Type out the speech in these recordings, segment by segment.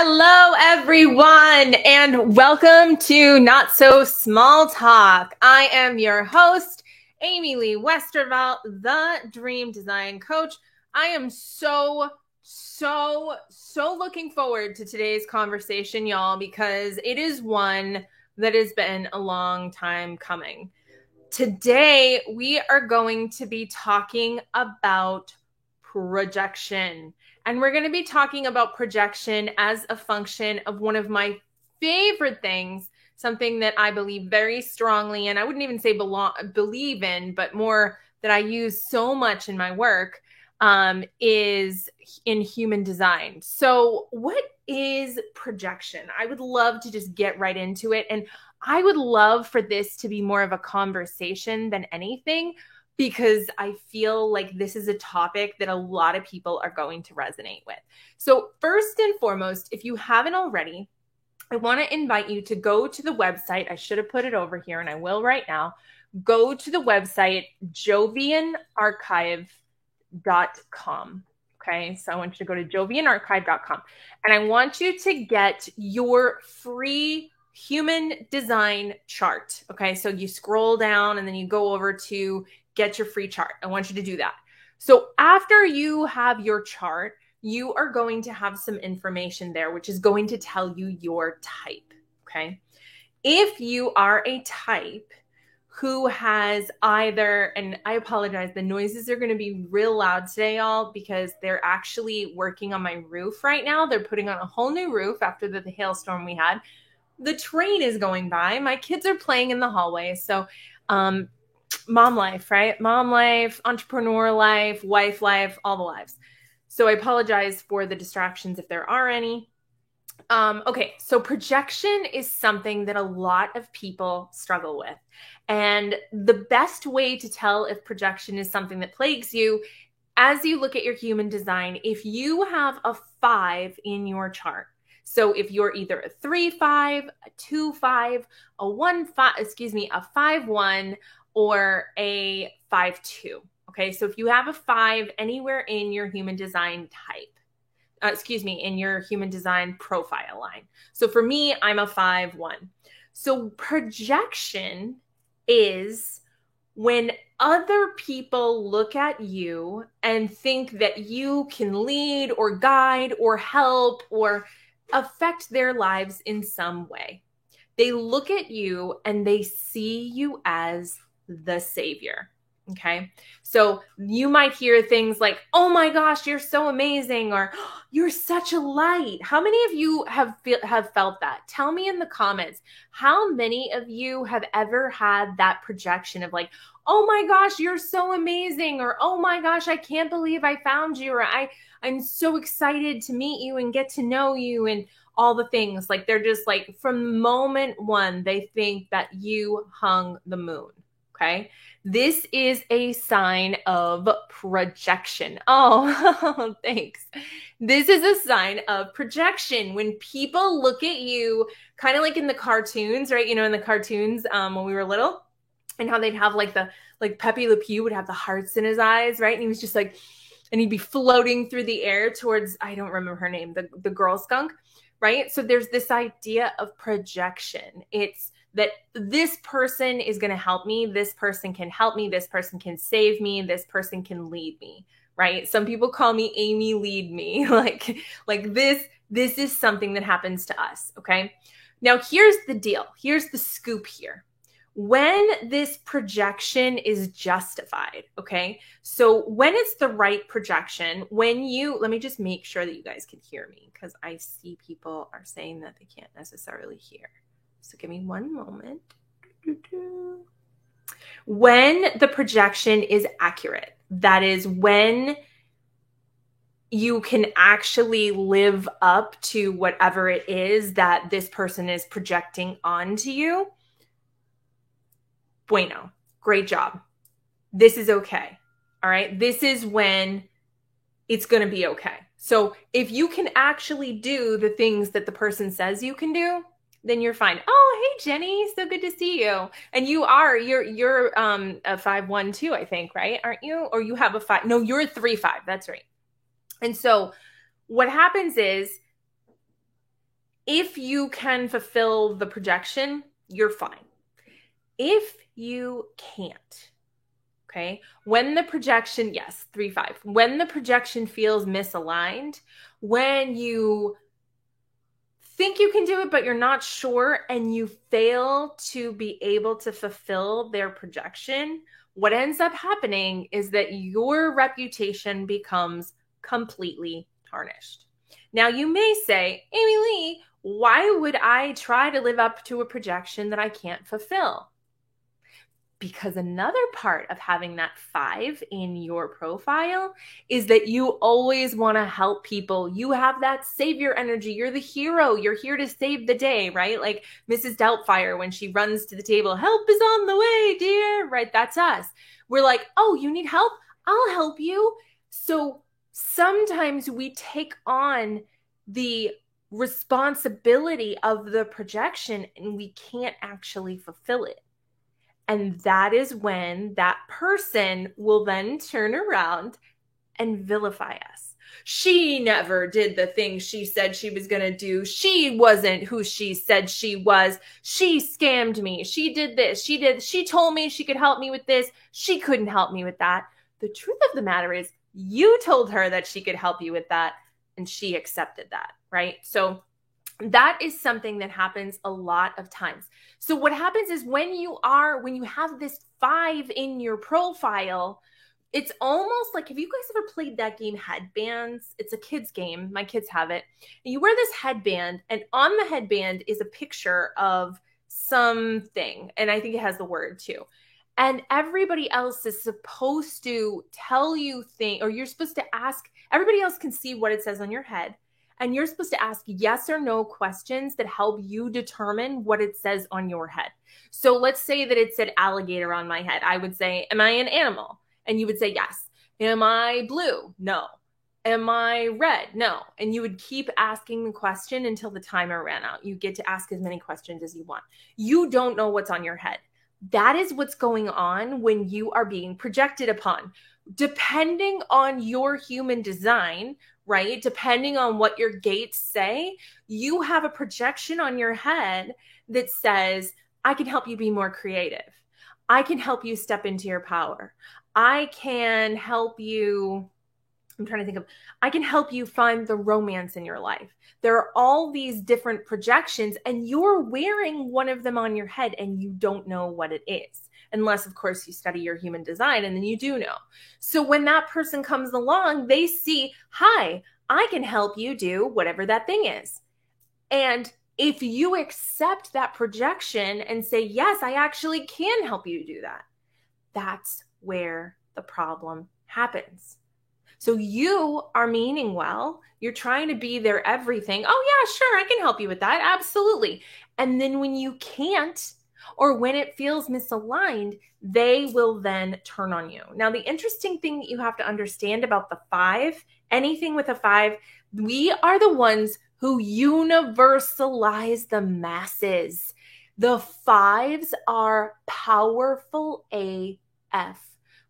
Hello, everyone, and welcome to Not So Small Talk. I am your host, Amy Lee Westervelt, the Dream Design Coach. I am so looking forward to today's conversation, y'all, because it is one that has been a long time coming. Today, we are going to be talking about projection. And we're going to be talking about projection as a function of one of my favorite things, something that I believe very strongly, and I wouldn't even say believe in, but more that I use so much in my work, is in human design. So what is projection? I would love to just get right into it. And I would love for this to be more of a conversation than anything, because I feel like this is a topic that a lot of people are going to resonate with. So first and foremost, if you haven't already, I want to invite you to go to the website. I should have put it over here and I will right now. Go to the website, jovianarchive.com. Okay, so I want you to go to jovianarchive.com and I want you to get your free human design chart. Okay, so you scroll down and then you go over to get your free chart. I want you to do that. So after you have your chart, you are going to have some information there, which is going to tell you your type. Okay. If you are a type who has either, and I apologize, the noises are going to be real loud today, y'all, because they're actually working on my roof right now. They're putting on a whole new roof after the hailstorm we had. The train is going by. My kids are playing in the hallway. So, mom life, right? Mom life, entrepreneur life, wife life, all the lives. So I apologize for the distractions if there are any. Okay, so projection is something that a lot of people struggle with. And the best way to tell if projection is something that plagues you, as you look at your human design, if you have a 5 in your chart, so if you're either a 3-5, a 2-5, a 1-5, a 5-1, or a 5-2. Okay, so if you have a 5 anywhere in your human design type, in your human design profile line. So for me, I'm a 5-1. So projection is when other people look at you and think that you can lead or guide or help or affect their lives in some way. They look at you and they see you as the savior. Okay. So you might hear things like, oh my gosh, you're so amazing, or oh, you're such a light. How many of you have felt that? Tell me in the comments, how many of you have ever had that projection of like, oh my gosh, you're so amazing, or oh my gosh, I can't believe I found you, or I'm so excited to meet you and get to know you, and all the things. Like they're just like, from moment one, they think that you hung the moon. Okay. This is a sign of projection. Oh, thanks. This is a sign of projection. When people look at you, kind of like in the cartoons, right? You know, in the cartoons when we were little, and how they'd have like Pepe Le Pew would have the hearts in his eyes, right? And he was just like, and he'd be floating through the air towards, I don't remember her name, the girl skunk, right? So there's this idea of projection. It's that this person is going to help me. This person can help me. This person can save me. This person can lead me, right? Some people call me Amy Lead Me. like this is something that happens to us. Okay. Now here's the deal. Here's the scoop here. When this projection is justified, okay? So when it's the right projection, let me just make sure that you guys can hear me, because I see people are saying that they can't necessarily hear. So give me one moment. When the projection is accurate, that is when you can actually live up to whatever it is that this person is projecting onto you. Bueno, great job. This is okay. All right. This is when it's going to be okay. So if you can actually do the things that the person says you can do, then you're fine. Oh, hey, Jenny, so good to see you. And you're a 5-1 too, I think, right? Aren't you? Or you have a 5? No, you're a 3-5. That's right. And so what happens is If you can fulfill the projection, you're fine. If you can't, okay, when the projection, yes, 3-5, when the projection feels misaligned, when you think you can do it, but you're not sure, and you fail to be able to fulfill their projection, what ends up happening is that your reputation becomes completely tarnished. Now, you may say, Amy Lee, why would I try to live up to a projection that I can't fulfill? Because another part of having that 5 in your profile is that you always want to help people. You have that savior energy. You're the hero. You're here to save the day, right? Like Mrs. Doubtfire when she runs to the table, help is on the way, dear, right? That's us. We're like, oh, you need help? I'll help you. So sometimes we take on the responsibility of the projection and we can't actually fulfill it. And that is when that person will then turn around and vilify us. She never did the things she said she was going to do. She wasn't who she said she was. She scammed me. She did this. She told me she could help me with this. She couldn't help me with that. The truth of the matter is you told her that she could help you with that, and she accepted that, right? So that is something that happens a lot of times. So what happens is when you have this 5 in your profile, it's almost like, have you guys ever played that game Headbands? It's a kid's game. My kids have it. And you wear this headband, and on the headband is a picture of something. And I think it has the word too. And everybody else is supposed to tell you things, or you're supposed to ask, everybody else can see what it says on your head. And you're supposed to ask yes or no questions that help you determine what it says on your head. So let's say that it said alligator on my head. I would say, am I an animal? And you would say yes. Am I blue? No. Am I red? No. And you would keep asking the question until the timer ran out. You get to ask as many questions as you want. You don't know what's on your head. That is what's going on when you are being projected upon. Depending on your human design, right? Depending on what your gates say, you have a projection on your head that says, I can help you be more creative. I can help you step into your power. I can help you, I can help you find the romance in your life. There are all these different projections, and you're wearing one of them on your head and you don't know what it is. Unless, of course, you study your human design, and then you do know. So when that person comes along, they see, hi, I can help you do whatever that thing is. And if you accept that projection and say, yes, I actually can help you do that, that's where the problem happens. So you are meaning well, you're trying to be their everything. Oh yeah, sure, I can help you with that. Absolutely. And then when you can't, or when it feels misaligned, they will then turn on you. Now, the interesting thing that you have to understand about the 5, anything with a 5, we are the ones who universalize the masses. The 5s are powerful AF.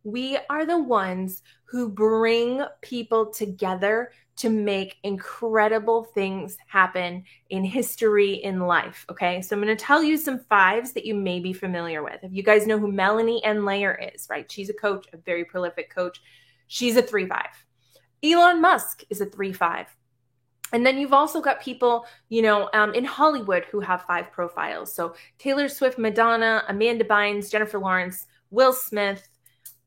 We are the ones who bring people together to make incredible things happen in history, in life, okay? So I'm going to tell you some 5s that you may be familiar with. If you guys know who Melanie N. Layer is, right? She's a coach, a very prolific coach. She's a 3-5. Elon Musk is a 3-5. And then you've also got people, in Hollywood who have 5 profiles. So Taylor Swift, Madonna, Amanda Bynes, Jennifer Lawrence, Will Smith.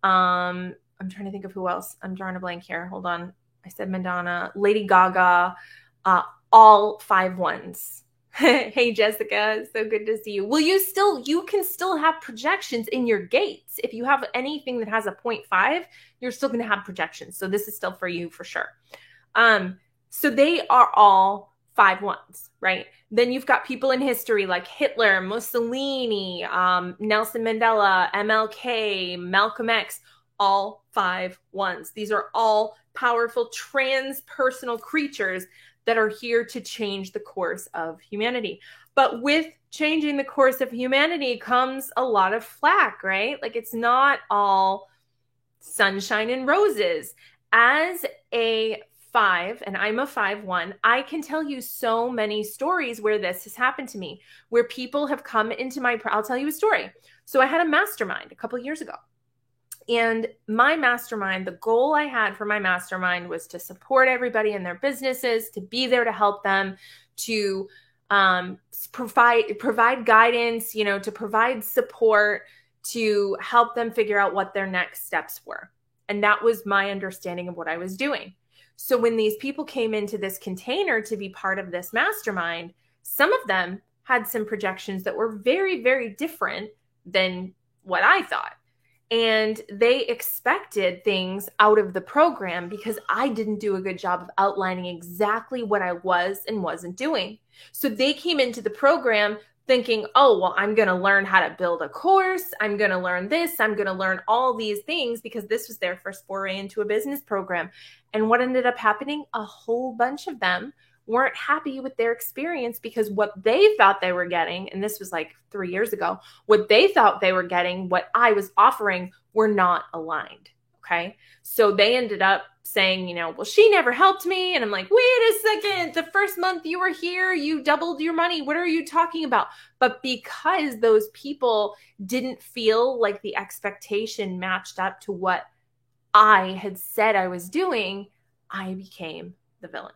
I'm trying to think of who else. I'm drawing a blank here. Hold on. I said Madonna, Lady Gaga, all 5 ones. Hey, Jessica, so good to see you. Well, you can still have projections in your gates. If you have anything that has a 0.5, you're still going to have projections. So this is still for you for sure. So they are all 5 ones, right? Then you've got people in history like Hitler, Mussolini, Nelson Mandela, MLK, Malcolm X, all 5 ones. These are all powerful transpersonal creatures that are here to change the course of humanity. But with changing the course of humanity comes a lot of flack, right? Like it's not all sunshine and roses. As a 5 and I'm a 5-1, I can tell you so many stories where this has happened to me, where people have come into I'll tell you a story. So I had a mastermind a couple of years ago. And my mastermind, the goal I had for my mastermind was to support everybody in their businesses, to be there to help them, to provide guidance, to provide support, to help them figure out what their next steps were. And that was my understanding of what I was doing. So when these people came into this container to be part of this mastermind, some of them had some projections that were very, very different than what I thought. And they expected things out of the program because I didn't do a good job of outlining exactly what I was and wasn't doing. So they came into the program thinking, oh, well, I'm going to learn how to build a course. I'm going to learn this. I'm going to learn all these things because this was their first foray into a business program. And what ended up happening? A whole bunch of them weren't happy with their experience because what they thought they were getting, and this was like 3 years ago, what they thought they were getting, what I was offering, were not aligned. Okay. So they ended up saying, well, she never helped me. And I'm like, wait a second, the first month you were here, you doubled your money. What are you talking about? But because those people didn't feel like the expectation matched up to what I had said I was doing, I became the villain.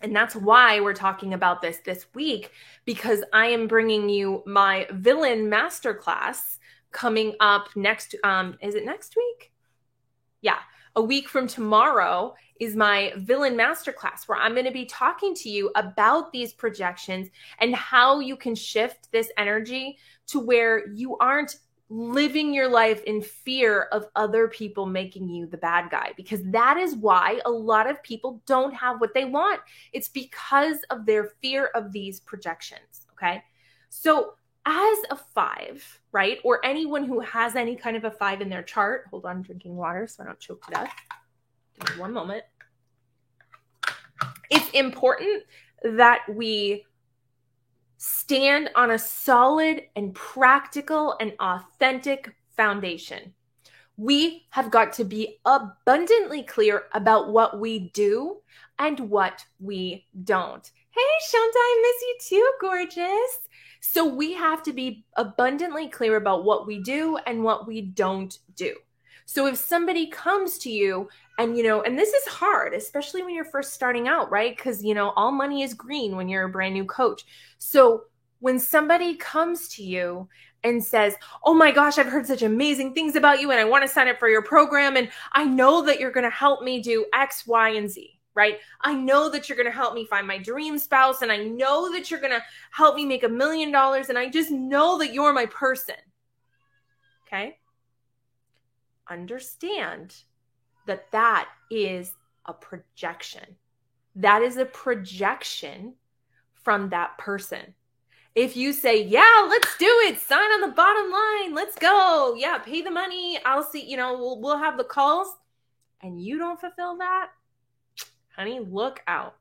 And that's why we're talking about this week, because I am bringing you my villain masterclass coming up next. Is it next week? Yeah. A week from tomorrow is my villain masterclass, where I'm going to be talking to you about these projections and how you can shift this energy to where you aren't living your life in fear of other people making you the bad guy, because that is why a lot of people don't have what they want. It's because of their fear of these projections. Okay. So as a 5, right? Or anyone who has any kind of a 5 in their chart, hold on, I'm drinking water so I don't choke to death. Give me one moment. It's important that we stand on a solid and practical and authentic foundation. We have got to be abundantly clear about what we do and what we don't. Hey, Shanta, I miss you too, gorgeous. So we have to be abundantly clear about what we do and what we don't do. So if somebody comes to you and, and this is hard, especially when you're first starting out, right? Because, all money is green when you're a brand new coach. So when somebody comes to you and says, oh my gosh, I've heard such amazing things about you and I want to sign up for your program. And I know that you're going to help me do X, Y, and Z, right? I know that you're going to help me find my dream spouse. And I know that you're going to help me make $1 million. And I just know that you're my person. Okay. Understand that that is a projection. That is a projection from that person. If you say, yeah, let's do it, sign on the bottom line, let's go, yeah, pay the money, I'll see, we'll have the calls, and you don't fulfill that, honey, look out.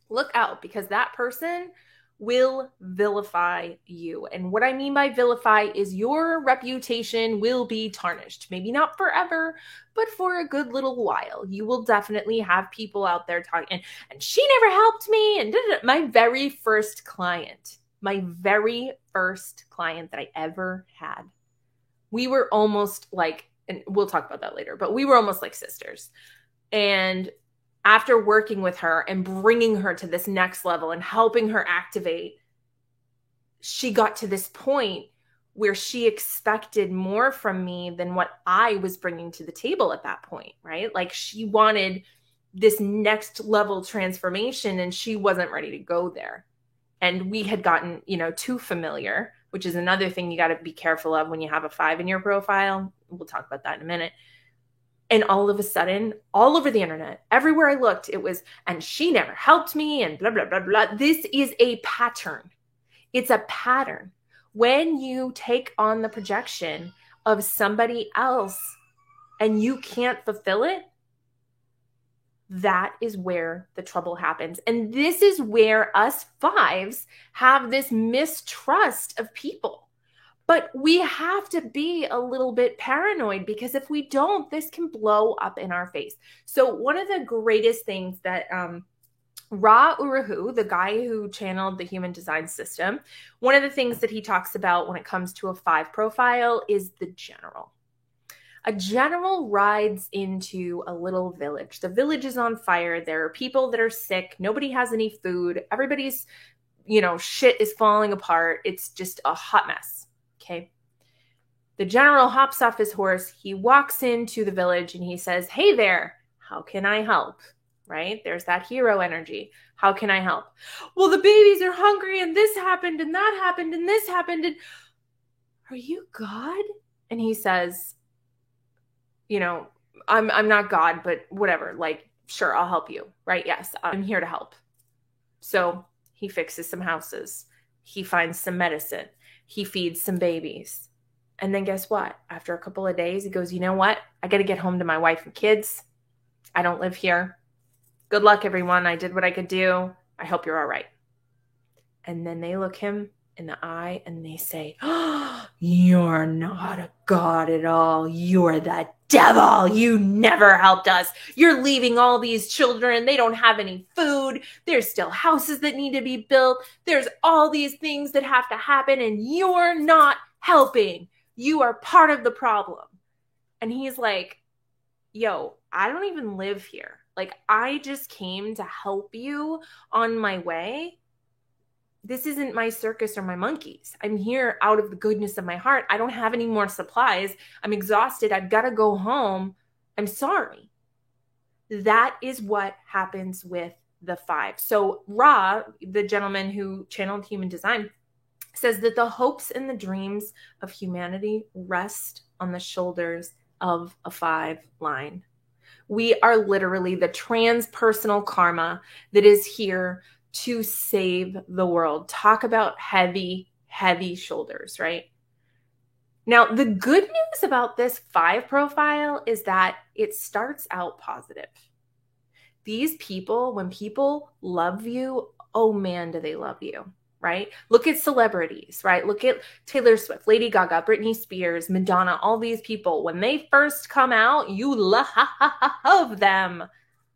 Look out, because that person will vilify you. And what I mean by vilify is your reputation will be tarnished. Maybe not forever, but for a good little while. You will definitely have people out there talking, and she never helped me, and my very first client that I ever had, we were almost like, and we'll talk about that later, but we were almost like sisters. And after working with her and bringing her to this next level and helping her activate, she got to this point where she expected more from me than what I was bringing to the table at that point, right? Like she wanted this next level transformation and she wasn't ready to go there. And we had gotten, too familiar, which is another thing you got to be careful of when you have a 5 in your profile. We'll talk about that in a minute. And all of a sudden, all over the internet, everywhere I looked, it was, and she never helped me and blah, blah, blah, blah. This is a pattern. It's a pattern. When you take on the projection of somebody else and you can't fulfill it, that is where the trouble happens. And this is where us 5s have this mistrust of people. But we have to be a little bit paranoid, because if we don't, this can blow up in our face. So one of the greatest things that Ra Uru Hu, the guy who channeled the human design system, one of the things that he talks about when it comes to a 5 profile is the general. A general rides into a little village. The village is on fire. There are people that are sick. Nobody has any food. Everybody's, shit is falling apart. It's just a hot mess. Okay. The general hops off his horse. He walks into the village and he says, "Hey there, how can I help?" Right? There's that hero energy. How can I help? "Well, the babies are hungry and this happened and that happened and this happened. And are you God?" And he says, I'm not God, but whatever. Like, sure, I'll help you. Right? Yes, I'm here to help. So he fixes some houses. He finds some medicine. He feeds some babies. And then guess what? After a couple of days, he goes, "You know what? I got to get home to my wife and kids. I don't live here. Good luck, everyone. I did what I could do. I hope you're all right." And then they look him in the eye and they say, "Oh, you're not a God at all. You're the devil. You never helped us. You're leaving all these children. They don't have any food. There's still houses that need to be built. There's all these things that have to happen, and you're not helping. You are part of the problem." And he's like, "Yo, I don't even live here. Like, I just came to help you on my way. This isn't my circus or my monkeys. I'm here out of the goodness of my heart. I don't have any more supplies. I'm exhausted. I've got to go home. I'm sorry." That is what happens with the 5. So Ra, the gentleman who channeled human design, says that the hopes and the dreams of humanity rest on the shoulders of a 5 line. We are literally the transpersonal karma that is here to save the world. Talk about heavy, heavy shoulders, right? Now, the good news about this 5 profile is that it starts out positive. These people, when people love you, oh man, do they love you, right? Look at celebrities, right? Look at Taylor Swift, Lady Gaga, Britney Spears, Madonna, all these people. When they first come out, you love them.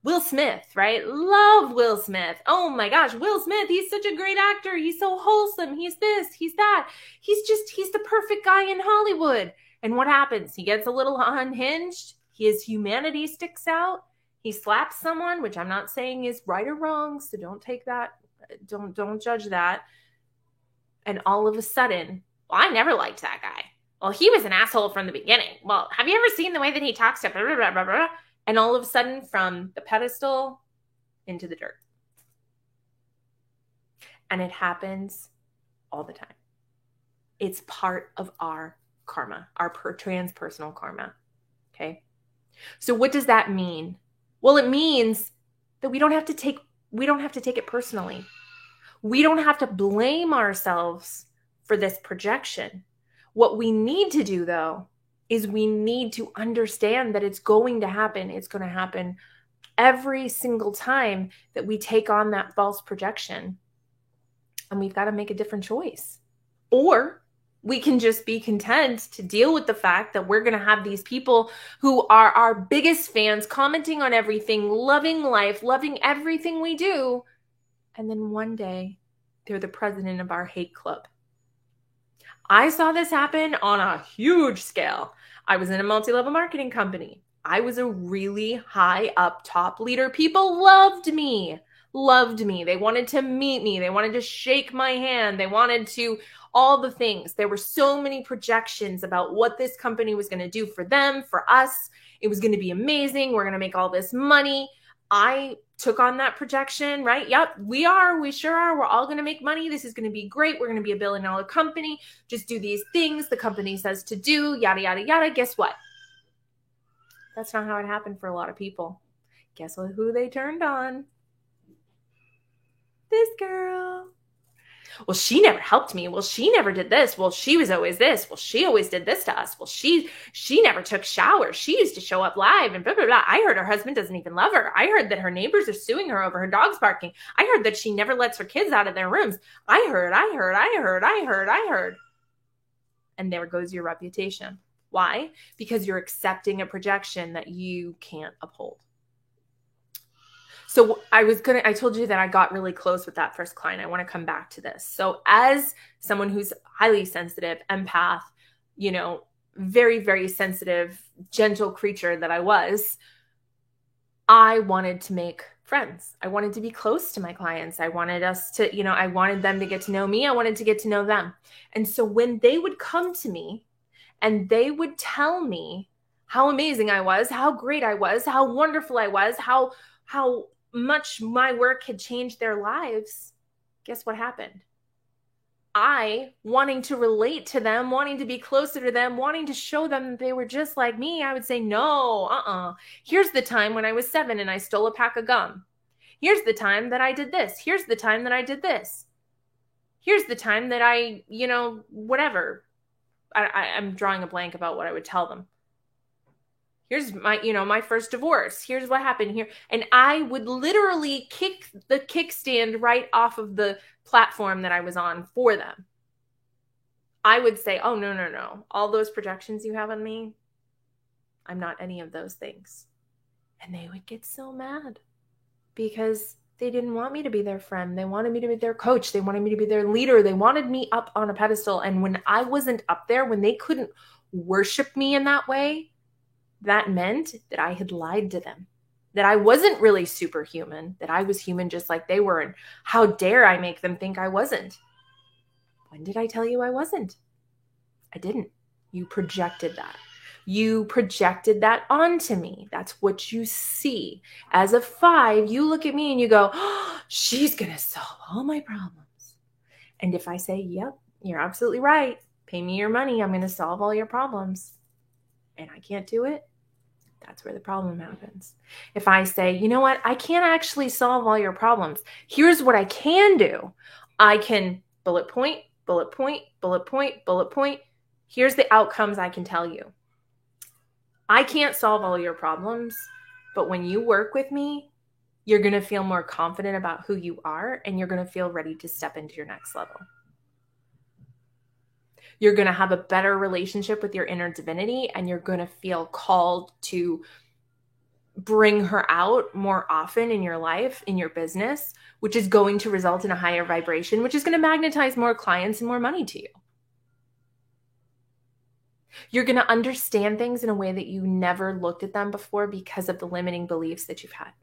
Will Smith, right? Love Will Smith. Oh my gosh, Will Smith, he's such a great actor. He's so wholesome. He's this, he's that. He's the perfect guy in Hollywood. And what happens? He gets a little unhinged. His humanity sticks out. He slaps someone, which I'm not saying is right or wrong, so don't take that. Don't judge that. And all of a sudden, well, I never liked that guy. Well, he was an asshole from the beginning. Well, have you ever seen the way that he talks to blah, blah, blah, blah, blah? And all of a sudden, from the pedestal into the dirt. And it happens all the time. It's part of our karma, our transpersonal karma. Okay? So what does that mean? Well, it means that we don't have to take it personally. We don't have to blame ourselves for this projection. What we need to do, though, is we need to understand that it's going to happen. It's going to happen every single time that we take on that false projection. And we've got to make a different choice. Or we can just be content to deal with the fact that we're going to have these people who are our biggest fans, commenting on everything, loving life, loving everything we do. And then one day, they're the president of our hate club. I saw this happen on a huge scale. I was in a multi-level marketing company. I was a really high up top leader. People loved me. They wanted to meet me. They wanted to shake my hand. They wanted to all the things. There were so many projections about what this company was going to do for them, for us. It was going to be amazing. We're going to make all this money. I took on that projection, right? Yep, we are. We sure are. We're all going to make money. This is going to be great. We're going to be $1 billion company. Just do these things the company says to do, yada, yada, yada. Guess what? That's not how it happened for a lot of people. Guess who they turned on? This girl. Well, she never helped me. Well, she never did this. Well, she was always this. Well, she always did this to us. Well, she never took showers. She used to show up live and blah, blah, blah. I heard her husband doesn't even love her. I heard that her neighbors are suing her over her dogs barking. I heard that she never lets her kids out of their rooms. I heard. and there goes your reputation. Why? Because you're accepting a projection that you can't uphold. So I told you that I got really close with that first client. I want to come back to this. So as someone who's highly sensitive, empath, very, very sensitive, gentle creature that I was, I wanted to make friends. I wanted to be close to my clients. I wanted us to, I wanted them to get to know me. I wanted to get to know them. And so when they would come to me and they would tell me how amazing I was, how great I was, how wonderful I was, how much my work had changed their lives, guess what happened? I, wanting to relate to them, wanting to be closer to them, wanting to show them that they were just like me, I would say, no, here's the time when I was 7 and I stole a pack of gum. Here's the time that I did this. Here's the time that I did this. Here's the time that I, whatever. I'm drawing a blank about what I would tell them. Here's my first divorce. Here's what happened here. And I would literally kick the kickstand right off of the platform that I was on for them. I would say, oh, no. All those projections you have on me, I'm not any of those things. And they would get so mad because they didn't want me to be their friend. They wanted me to be their coach. They wanted me to be their leader. They wanted me up on a pedestal. And when I wasn't up there, when they couldn't worship me in that way, that meant that I had lied to them, that I wasn't really superhuman, that I was human just like they were. And how dare I make them think I wasn't? When did I tell you I wasn't? I didn't. You projected that. You projected that onto me. That's what you see. As a 5, you look at me and you go, oh, she's going to solve all my problems. And if I say, yep, you're absolutely right, pay me your money, I'm going to solve all your problems, and I can't do it, that's where the problem happens. If I say, you know what, I can't actually solve all your problems. Here's what I can do. I can bullet point, bullet point, bullet point, bullet point. Here's the outcomes I can tell you. I can't solve all your problems, but when you work with me, you're going to feel more confident about who you are, and you're going to feel ready to step into your next level. You're going to have a better relationship with your inner divinity, and you're going to feel called to bring her out more often in your life, in your business, which is going to result in a higher vibration, which is going to magnetize more clients and more money to you. You're going to understand things in a way that you never looked at them before because of the limiting beliefs that you've had.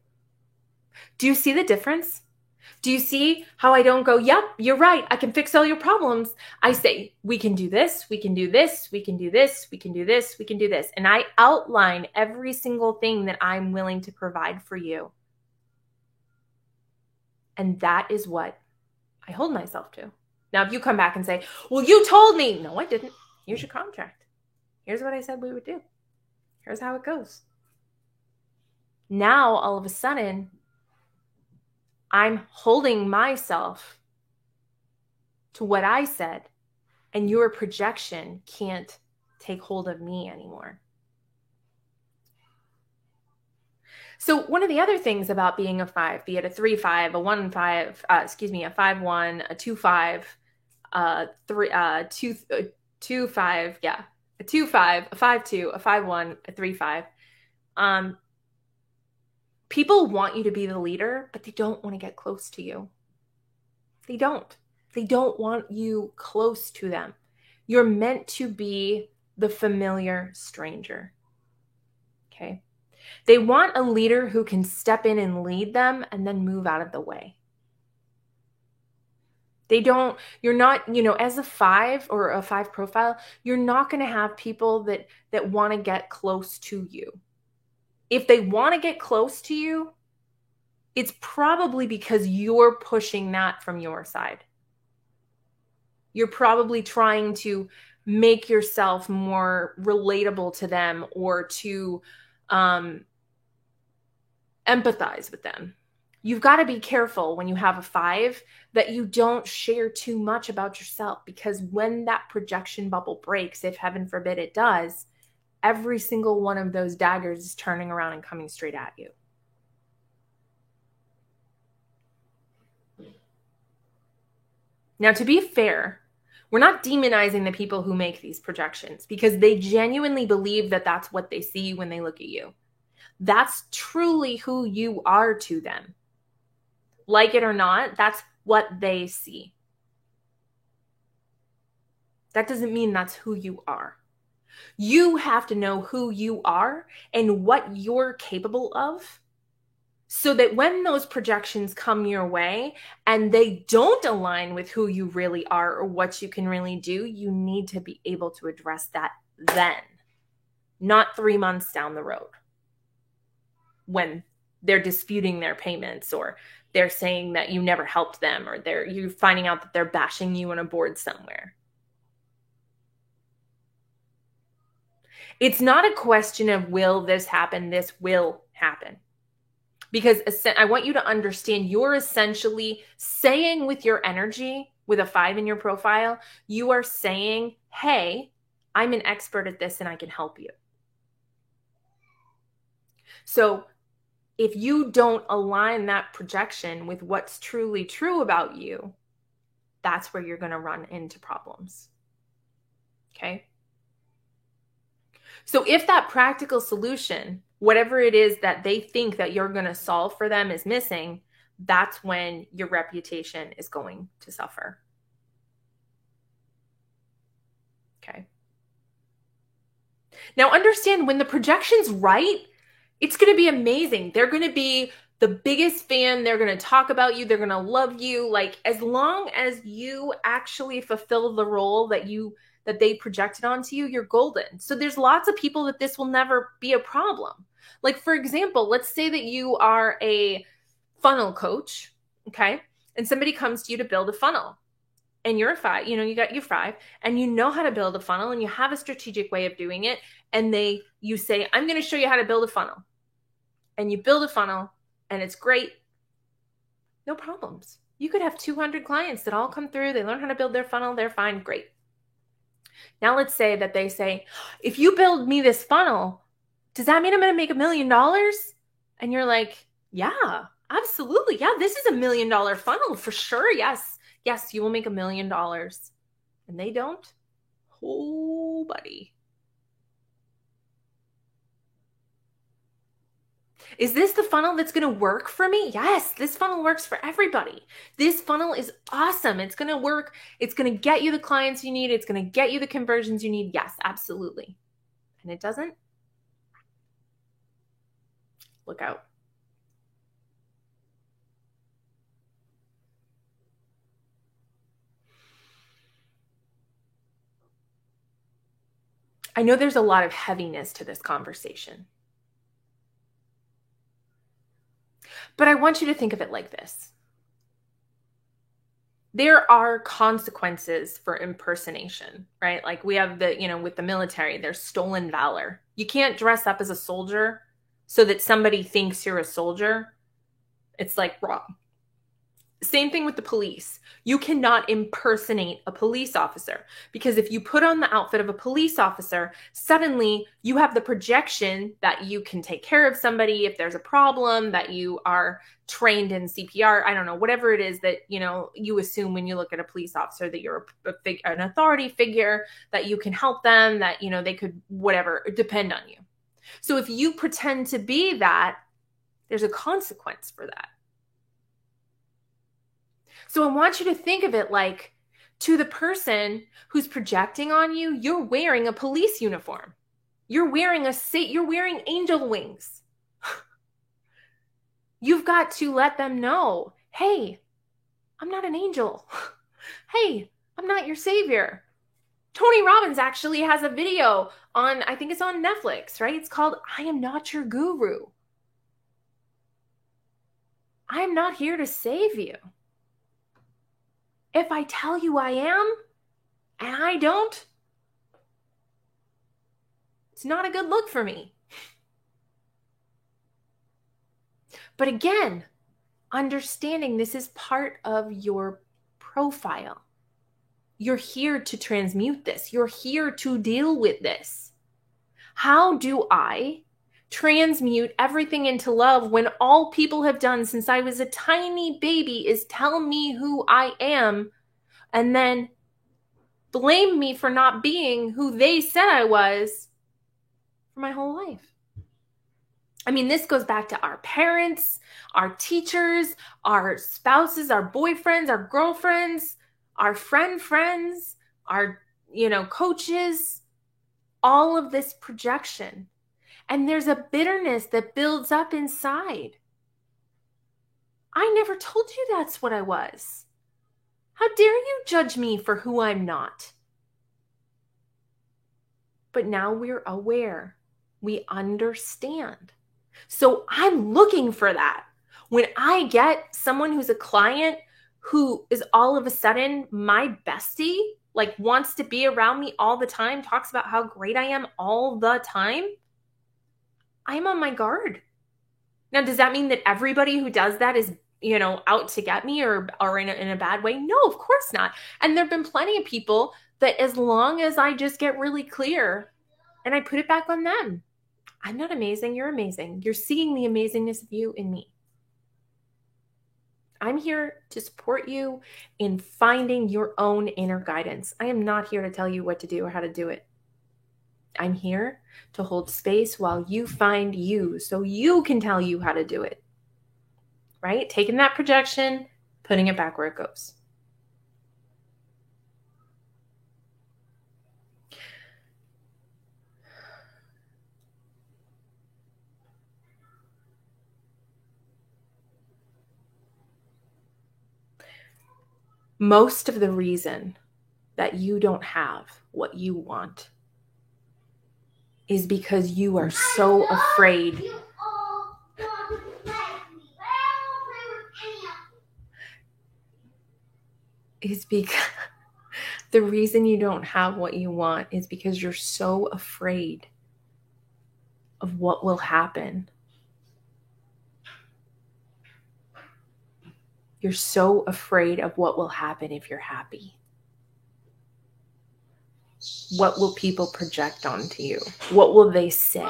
Do you see the difference? Do you see how I don't go, yep, you're right, I can fix all your problems? I say, we can do this, we can do this, we can do this, we can do this, we can do this. And I outline every single thing that I'm willing to provide for you. And that is what I hold myself to. Now, if you come back and say, well, you told me. No, I didn't. Here's your contract. Here's what I said we would do. Here's how it goes. Now, all of a sudden, I'm holding myself to what I said, and your projection can't take hold of me anymore. So one of the other things about being a 5, be it a 3-5, a 1-5, a 5-1, a 2-5, a 2-5, yeah, a 2-5, a 5-2, a 5-1, a 3-5. People want you to be the leader, but they don't want to get close to you. They don't. They don't want you close to them. You're meant to be the familiar stranger. Okay? They want a leader who can step in and lead them and then move out of the way. You're not, as a 5 or a 5 profile, you're not going to have people that want to get close to you. If they want to get close to you, it's probably because you're pushing that from your side. You're probably trying to make yourself more relatable to them or to empathize with them. You've got to be careful when you have a 5 that you don't share too much about yourself, because when that projection bubble breaks, if heaven forbid it does, every single one of those daggers is turning around and coming straight at you. Now, to be fair, We're not demonizing the people who make these projections because they genuinely believe that that's what they see when they look at you. That's truly who you are to them. Like it or not, that's what they see. That doesn't mean that's who you are. You have to know who you are and what you're capable of, so that when those projections come your way and they don't align with who you really are or what you can really do, you need to be able to address that then, not 3 months down the road when they're disputing their payments, or they're saying that you never helped them, or you're finding out that they're bashing you on a board somewhere. It's not a question of will this happen, this will happen. Because I want you to understand, you're essentially saying with your energy, with a 5 in your profile, you are saying, hey, I'm an expert at this and I can help you. So if you don't align that projection with what's truly true about you, that's where you're going to run into problems. Okay? So if that practical solution, whatever it is that they think that you're going to solve for them, is missing, that's when your reputation is going to suffer. Okay. Now understand, when the projection's right, it's going to be amazing. They're going to be the biggest fan. They're going to talk about you. They're going to love you. Like, as long as you actually fulfill the role that they projected onto you, you're golden. So there's lots of people that this will never be a problem. Like, for example, let's say that you are a funnel coach, okay? And somebody comes to you to build a funnel. And you're a 5, you got your 5, and you know how to build a funnel, and you have a strategic way of doing it. And you say, I'm going to show you how to build a funnel. And you build a funnel, and it's great. No problems. You could have 200 clients that all come through. They learn how to build their funnel. They're fine. Great. Now let's say that they say, if you build me this funnel, does that mean I'm going to make $1 million? And you're like, yeah, absolutely. Yeah, this is $1 million funnel for sure. Yes, you will make $1 million. And they don't. Oh, buddy. Is this the funnel that's going to work for me? Yes, this funnel works for everybody. This funnel is awesome. It's going to work. It's going to get you the clients you need. It's going to get you the conversions you need. Yes, absolutely. And it doesn't? Look out. I know there's a lot of heaviness to this conversation. But I want you to think of it like this. There are consequences for impersonation, right? Like we have with the military, there's stolen valor. You can't dress up as a soldier so that somebody thinks you're a soldier. It's like wrong. Same thing with the police. You cannot impersonate a police officer, because if you put on the outfit of a police officer, suddenly you have the projection that you can take care of somebody if there's a problem, that you are trained in CPR. I don't know, whatever it is that, you assume when you look at a police officer, that you're an authority figure, that you can help them, that, they could, whatever, depend on you. So if you pretend to be that, there's a consequence for that. So I want you to think of it like, to the person who's projecting on you, you're wearing a police uniform. You're wearing angel wings. You've got to let them know, hey, I'm not an angel. Hey, I'm not your savior. Tony Robbins actually has a video on, I think it's on Netflix, right? It's called, I Am Not Your Guru. I am not here to save you. If I tell you I am, and I don't, it's not a good look for me. But again, understanding this is part of your profile. You're here to transmute this. You're here to deal with this. How do I transmute everything into love when all people have done since I was a tiny baby is tell me who I am and then blame me for not being who they said I was for my whole life. I mean, this goes back to our parents, our teachers, our spouses, our boyfriends, our girlfriends, our friends, our, coaches, all of this projection. And there's a bitterness that builds up inside. I never told you that's what I was. How dare you judge me for who I'm not? But now we're aware. We understand. So I'm looking for that. When I get someone who's a client who is all of a sudden my bestie, like wants to be around me all the time, talks about how great I am all the time, I'm on my guard. Now, does that mean that everybody who does that is, out to get me or in a bad way? No, of course not. And there've been plenty of people that as long as I just get really clear and I put it back on them, I'm not amazing. You're amazing. You're seeing the amazingness of you in me. I'm here to support you in finding your own inner guidance. I am not here to tell you what to do or how to do it. I'm here to hold space while you find you so you can tell you how to do it. Right? Taking that projection, putting it back where it goes. Most of the reason that you don't have what you want is because you are so afraid the reason you don't have what you want is because you're so afraid of what will happen. You're so afraid of what will happen if you're happy. What will people project onto you? What will they say?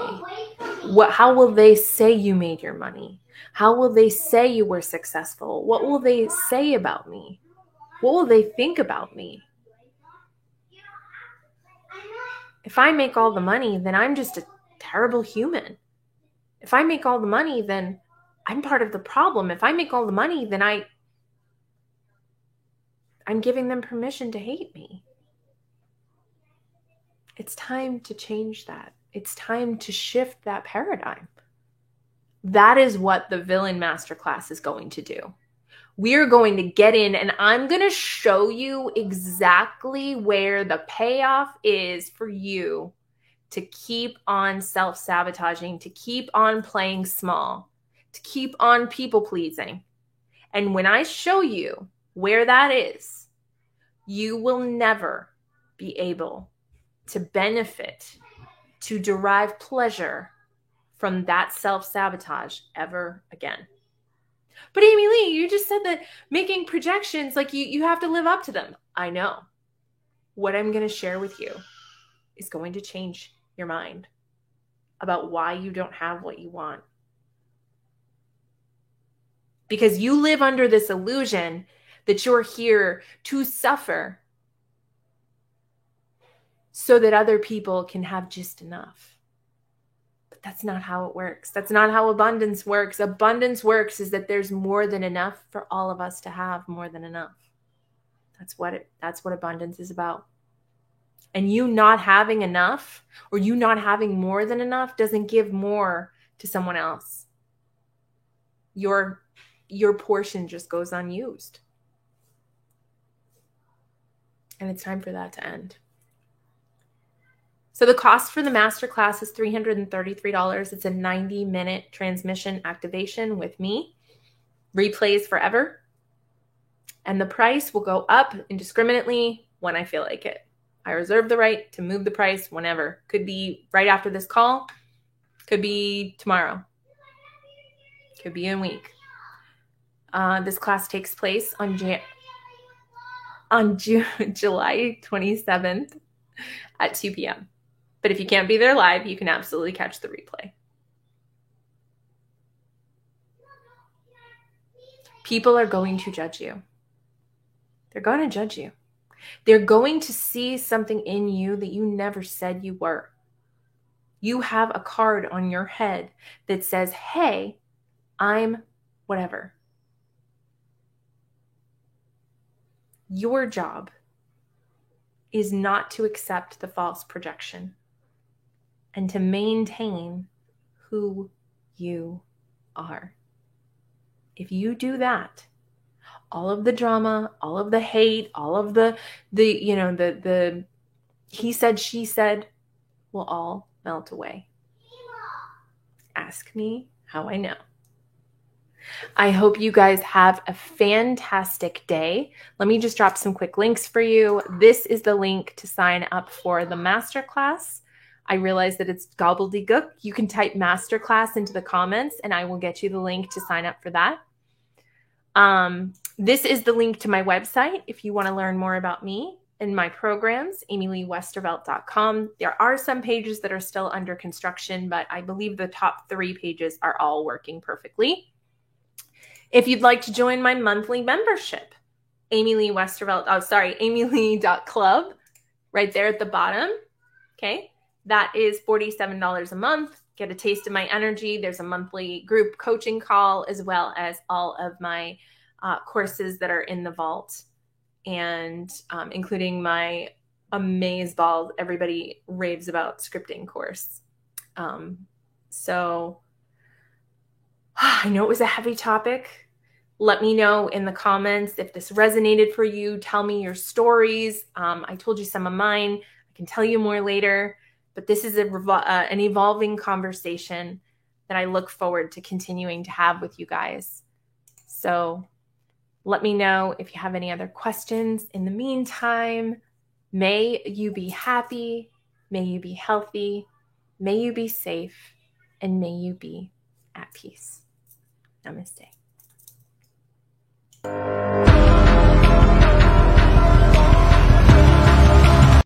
How will they say you made your money? How will they say you were successful? What will they say about me? What will they think about me? If I make all the money, then I'm just a terrible human. If I make all the money, then I'm part of the problem. If I make all the money, then I'm giving them permission to hate me. It's time to change that. It's time to shift that paradigm. That is what the Villain Masterclass is going to do. We're going to get in and I'm going to show you exactly where the payoff is for you to keep on self-sabotaging, to keep on playing small, to keep on people-pleasing. And when I show you where that is, you will never be able to benefit, to derive pleasure from that self-sabotage ever again. But Amy Lee, you just said that making projections, like you have to live up to them. I know. What I'm going to share with you is going to change your mind about why you don't have what you want. Because you live under this illusion that you're here to suffer so that other people can have just enough. But that's not how it works. That's not how abundance works. Abundance works is that there's more than enough for all of us to have more than enough. That's what abundance is about. And you not having enough or you not having more than enough doesn't give more to someone else. Your portion just goes unused. And it's time for that to end. So the cost for the masterclass is $333. It's a 90-minute transmission activation with me. Replays forever. And the price will go up indiscriminately when I feel like it. I reserve the right to move the price whenever. Could be right after this call. Could be tomorrow. Could be in a week. This class takes place on July 27th at 2 p.m. But if you can't be there live, you can absolutely catch the replay. People are going to judge you. They're going to judge you. They're going to see something in you that you never said you were. You have a card on your head that says, hey, I'm whatever. Your job is not to accept the false projection and to maintain who you are. If you do that, all of the drama, all of the hate, all of the he said, she said will all melt away. Ask me how I know. I hope you guys have a fantastic day. Let me just drop some quick links for you. This is the link to sign up for the masterclass. I realize that it's gobbledygook. You can type masterclass into the comments and I will get you the link to sign up for that. This is the link to my website if you want to learn more about me and my programs, amyleewestervelt.com. There are some pages that are still under construction, but I believe the top 3 pages are all working perfectly. If you'd like to join my monthly membership, amyleewestervelt.club, right there at the bottom. Okay. That is $47 a month. Get a taste of my energy. There's a monthly group coaching call, as well as all of my courses that are in the vault, and including my Amazeballs, everybody raves about scripting course. So I know it was a heavy topic. Let me know in the comments if this resonated for you. Tell me your stories. I told you some of mine. I can tell you more later. But this is an evolving conversation that I look forward to continuing to have with you guys. So let me know if you have any other questions. In the meantime, may you be happy, may you be healthy, may you be safe, and may you be at peace. Namaste.